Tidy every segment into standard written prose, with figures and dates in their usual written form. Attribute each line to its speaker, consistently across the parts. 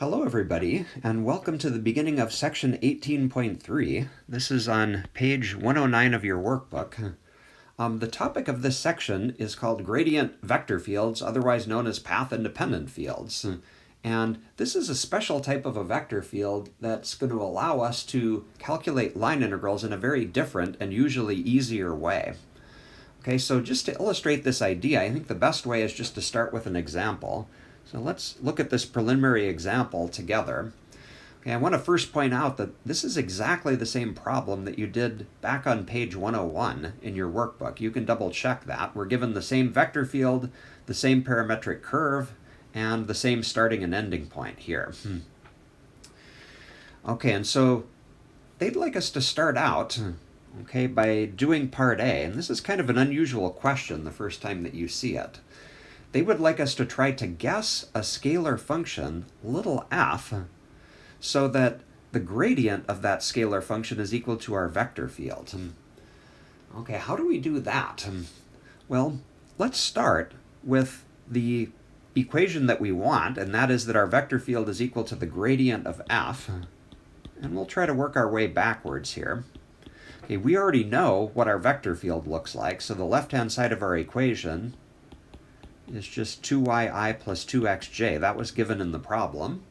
Speaker 1: Hello everybody, and welcome to the beginning of section 18.3. This is on page 109 of your workbook. The topic of this section is called gradient vector fields, otherwise known as path-independent fields. And this is a special type of a vector field that's going to allow us to calculate line integrals in a very different and usually easier way. Okay, so just to illustrate this idea, I think the best way is just to start with an example. So let's look at this preliminary example together. Okay, I want to first point out that this is exactly the same problem that you did back on page 101 in your workbook. You can double check that. We're given the same vector field, the same parametric curve, and the same starting and ending point here. Okay, and so they'd like us to start out, okay, by doing part A. And this is kind of an unusual question the first time that you see it. They would like us to try to guess a scalar function, little f, so that the gradient of that scalar function is equal to our vector field. Okay, how do we do that? Well, let's start with the equation that we want, and that is that our vector field is equal to the gradient of f. And we'll try to work our way backwards here. Okay, we already know what our vector field looks like, so the left-hand side of our equation is just 2yi plus 2xj. That was given in the problem.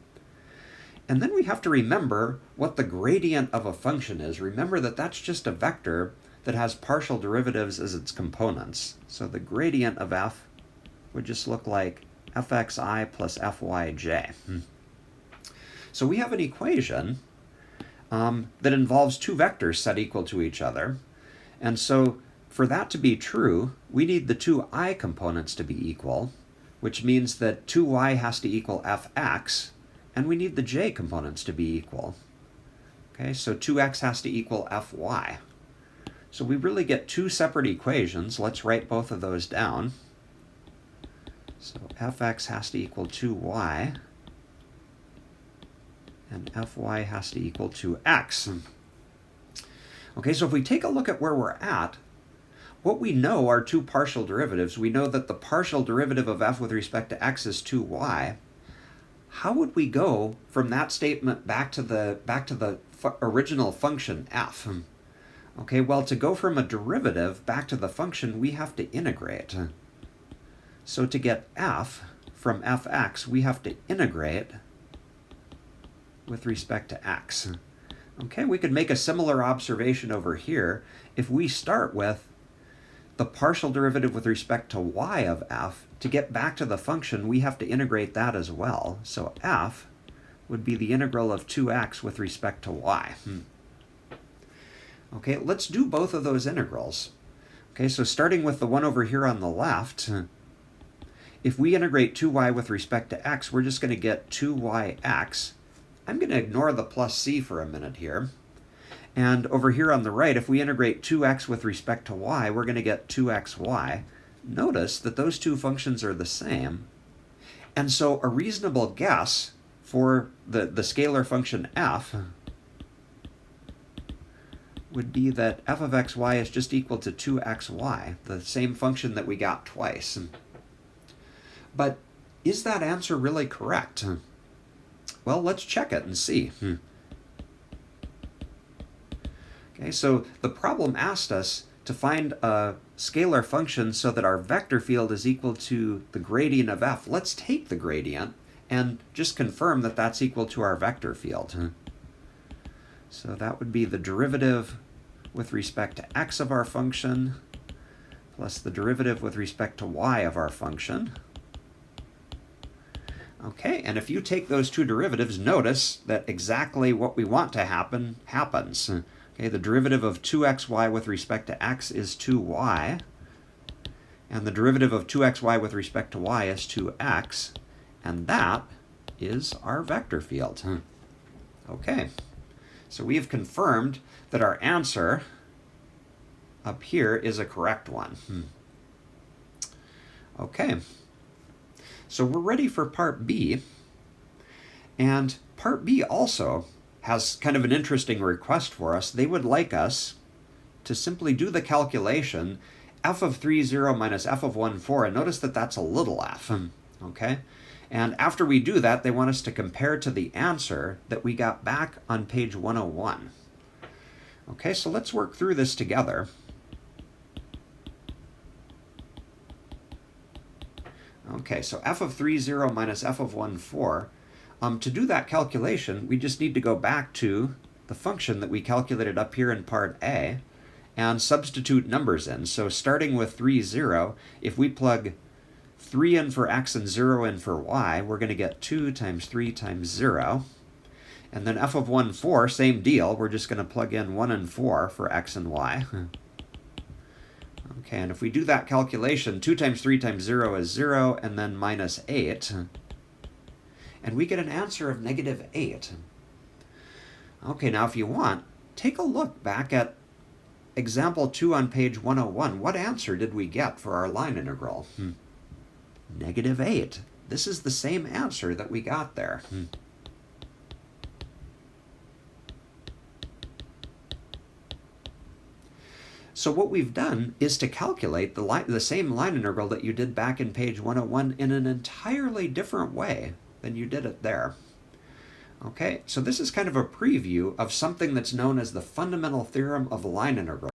Speaker 1: And then we have to remember what the gradient of a function is. Remember that that's just a vector that has partial derivatives as its components. So the gradient of f would just look like fxi plus fyj. So we have an equation that involves two vectors set equal to each other. And so for that to be true, we need the two I components to be equal, which means that 2y has to equal fx, and we need the j components to be equal. Okay, so 2x has to equal fy. So we really get two separate equations. Let's write both of those down. So fx has to equal 2y, and fy has to equal 2x. Okay, so if we take a look at where we're at, what we know are two partial derivatives. We know that the partial derivative of f with respect to x is 2y. How would we go from that statement back to the original function f? Okay, well, to go from a derivative back to the function, we have to integrate. So to get f from fx, we have to integrate with respect to x. Okay, we could make a similar observation over here. If we start with the partial derivative with respect to y of f, to get back to the function, we have to integrate that as well. So f would be the integral of 2x with respect to y. Okay, let's do both of those integrals. Okay, so starting with the one over here on the left, if we integrate 2y with respect to x, we're just going to get 2yx. I'm going to ignore the plus c for a minute here. And over here on the right, if we integrate 2x with respect to y, we're going to get 2xy. Notice that those two functions are the same. And so a reasonable guess for the scalar function f would be that f of xy is just equal to 2xy, the same function that we got twice. But is that answer really correct? Well, let's check it and see. Okay, so the problem asked us to find a scalar function so that our vector field is equal to the gradient of f. Let's take the gradient and just confirm that that's equal to our vector field. So that would be the derivative with respect to x of our function plus the derivative with respect to y of our function. Okay, and if you take those two derivatives, notice that exactly what we want to happen happens. Okay, the derivative of 2xy with respect to x is 2y, and the derivative of 2xy with respect to y is 2x, and that is our vector field. Okay, so we have confirmed that our answer up here is a correct one. Okay, so we're ready for part B, and part B also has kind of an interesting request for us. They would like us to simply do the calculation f of 3, 0 minus f of 1, 4, and notice that that's a little f, okay? And after we do that, they want us to compare to the answer that we got back on page 101. Okay, so let's work through this together. Okay, so f of 3, 0 minus f of 1, 4. To do that calculation, we just need to go back to the function that we calculated up here in part A and substitute numbers in. So starting with 3, 0, if we plug 3 in for x and 0 in for y, we're going to get 2 times 3 times 0. And then f of 1, 4, same deal. We're just going to plug in 1 and 4 for x and y. Okay, and if we do that calculation, 2 times 3 times 0 is 0, and then minus 8. And we get an answer of negative 8. Okay, now if you want, take a look back at example 2 on page 101. What answer did we get for our line integral? Negative 8. This is the same answer that we got there. So what we've done is to calculate the same line integral that you did back in page 101 in an entirely different way than you did it there. Okay, so this is kind of a preview of something that's known as the fundamental theorem of line integral.